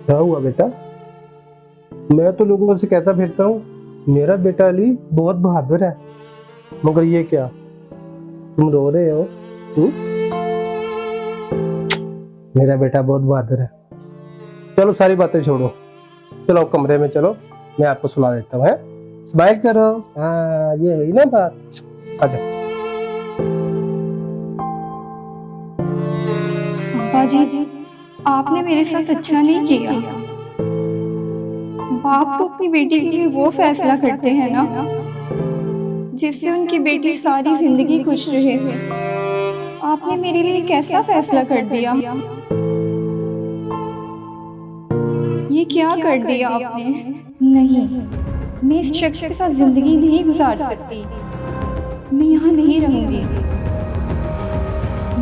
क्या हुआ बेटा? मैं तो लोगों से कहता फिरता हूँ मेरा बेटा अली बहुत बहादुर है, मगर ये क्या, तुम रो रहे हो? हुँ? मेरा बेटा बहुत बहादुर है। चलो सारी बातें छोड़ो, चलो कमरे में चलो, मैं आपको सुला देता हूँ। है, स्माइल करो। हाँ, ये हुई ना बात। आ जाओ। अब्बा जी, आपने मेरे साथ अच्छा नहीं किया। बाप तो अपनी बेटी के लिए वो फैसला करते हैं ना जिससे उनकी बेटी सारी जिंदगी खुश रहे। आपने मेरे लिए कैसा फैसला कर दिया? ये क्या कर दिया आपने? नहीं, मैं इस शख्स के साथ जिंदगी नहीं गुजार सकती। मैं यहाँ नहीं रहूंगी।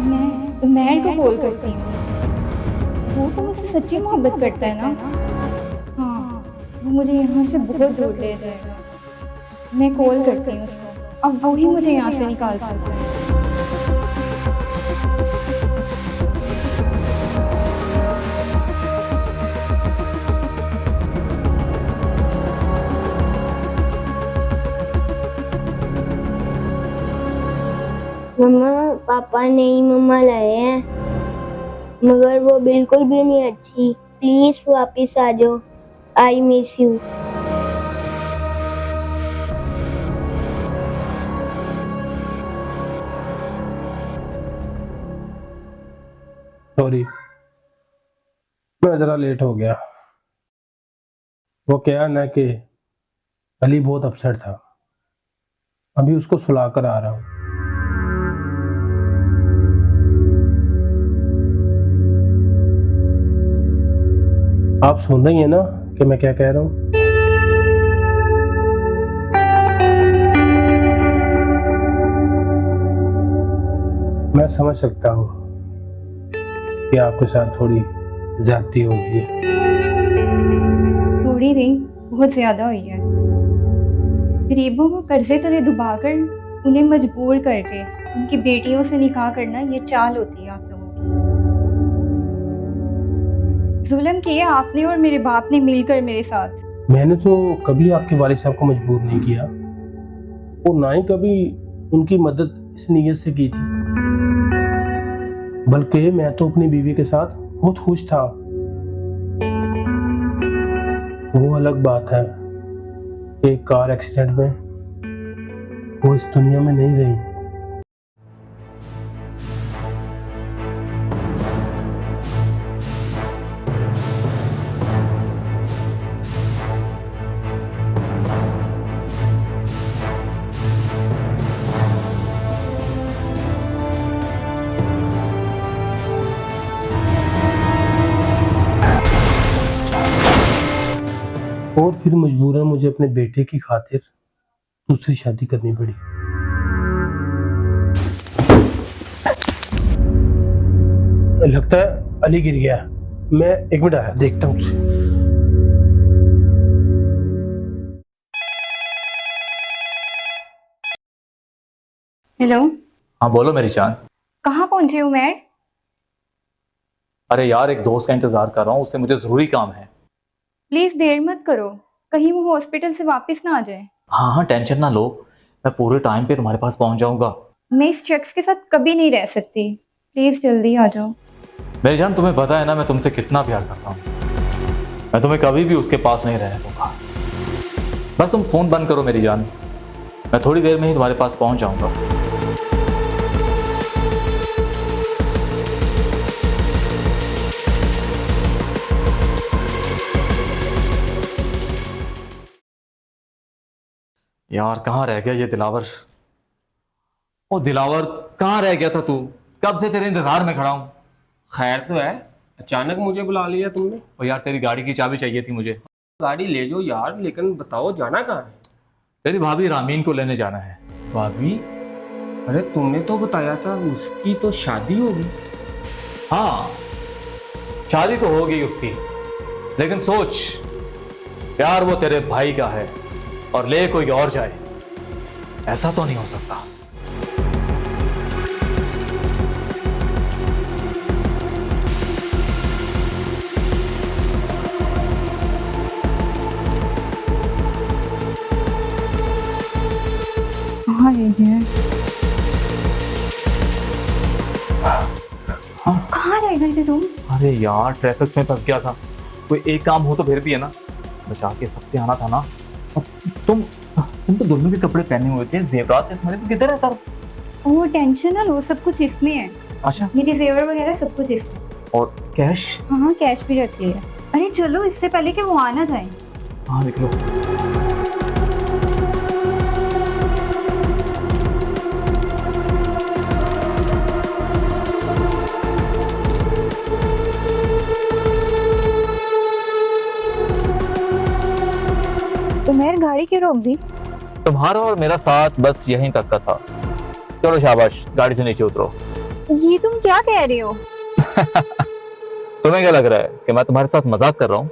मैं उमैर को कॉल करती हूँ। वो तो मुझसे सच्ची मोहब्बत करता है ना। हाँ, वो मुझे यहाँ से बहुत दूर ले जाएगा। मैं कॉल करती हूँ उसको, अब वो ही मुझे यहाँ से निकाल सकता है। मम्मा, पापा नई मम्मा लाए हैं, मगर वो बिल्कुल भी नहीं अच्छी। प्लीज वापस आ जाओ, आई मिस यू। सॉरी, मैं जरा लेट हो गया। वो क्या ना कि अली बहुत अपसेट था, अभी उसको सुला कर आ रहा हूँ। आप सुन रही हैं ना कि मैं क्या कह रहा हूँ? मैं समझ सकता हूँ कि आपके साथ थोड़ी ज्यादती हो गई है। थोड़ी नहीं, बहुत ज्यादा हुई है। गरीबों को कर्जे तले डुबाकर उन्हें मजबूर करके उनकी बेटियों से निकाह करना ये चाल होती है आप लोगों की। जुल्म किया आपने और मेरे बाप ने मिलकर मेरे साथ। मैंने तो कभी आपके वालिद साहब को मजबूर नहीं किया, और ना ही कभी उनकी मदद इस नीयत से की थी, बल्कि मैं तो अपनी बीवी के साथ बहुत खुश था। वो अलग बात है, एक कार एक्सीडेंट में वो इस दुनिया में नहीं रही। और फिर मजबूरन मुझे अपने बेटे की खातिर दूसरी शादी करनी पड़ी। लगता है अली गिर गया, मैं एक मिनट आया, देखता हूँ उसे। हेलो, हाँ बोलो मेरी जान। कहाँ पहुंचे उमैर? अरे यार, एक दोस्त का इंतजार कर रहा हूँ, उससे मुझे जरूरी काम है। प्लीज देर मत करो, कहीं वो हॉस्पिटल से वापस ना आ जाए। हाँ हाँ, टेंशन ना लो, मैं पूरे टाइम पे तुम्हारे पास पहुंच जाऊंगा। मैं इस शख्स के साथ कभी नहीं रह सकती, प्लीज जल्दी आ जाओ। मेरी जान, तुम्हें पता है ना मैं तुमसे कितना प्यार करता हूँ। मैं तुम्हें कभी भी उसके पास नहीं रहने दूंगा। बस तुम फोन बंद करो मेरी जान, मैं थोड़ी देर में ही तुम्हारे पास पहुंच जाऊंगा। यार कहाँ रह गया ये दिलावर? ओ दिलावर, कहाँ रह गया था तू? कब से तेरे इंतजार में खड़ा हूँ। खैर तो है, अचानक मुझे बुला लिया तुमने। और यार तेरी गाड़ी की चाबी चाहिए थी मुझे। गाड़ी ले जाओ यार, लेकिन बताओ जाना कहाँ है? तेरी भाभी रामीन को लेने जाना है। भाभी? अरे तुमने तो बताया था उसकी तो शादी होगी। हाँ, शादी तो हो गई उसकी, लेकिन सोच, प्यार वो तेरे भाई का है और ले कोई और जाए, ऐसा तो नहीं हो सकता। कहाँ रह गए? कहाँ रह गए थे तुम? अरे यार ट्रैफिक में फंस गया था। कोई एक काम हो तो फिर भी है ना, बचा के सबसे आना था ना। अब तुम तो दोनों के कपड़े पहने हुए थे, जेवरात थे तुम्हारे, तो किधर है सर? वो टेंशन ना लो, सब कुछ इसमें है। अच्छा, मेरे जेवर वगैरह सब कुछ इसमें। और कैश? हाँ कैश भी रख लिया। अरे चलो इससे पहले कि वो आना जाए। हाँ लिख लो। तुम्हारी गाड़ी क्यों रोक दी? तुम्हारा और मेरा साथ बस यहीं तक का था। चलो शाबाश, गाड़ी से नीचे उतरो। ये तुम क्या कह रहे हो? तुम्हें क्या लग रहा है कि मैं तुम्हारे साथ मजाक कर रहा हूँ?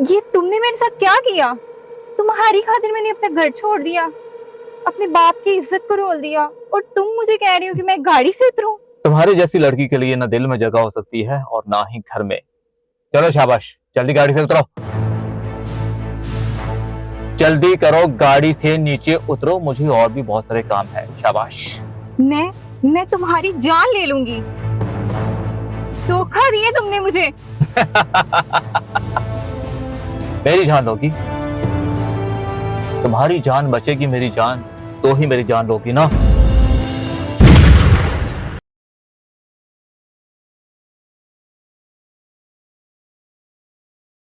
ये तुमने मेरे साथ क्या किया? तुम्हारी खातिर मैंने अपना घर छोड़ दिया, अपने बाप की इज्जत को रोल दिया, और तुम मुझे कह रही हो कि मैं गाड़ी से उतरूं? तुम्हारी जैसी लड़की के लिए ना दिल में जगह हो सकती है और ना ही घर में। चलो शाबाश, जल्दी गाड़ी से उतरो। जल्दी करो, गाड़ी से नीचे उतरो, मुझे और भी बहुत सारे काम है। शाबाश। मैं तुम्हारी जान ले लूंगी। धोखा दिया तुमने मुझे। मेरी जान लोगी? तुम्हारी जान बचेगी मेरी जान, तो ही मेरी जान लोगी ना।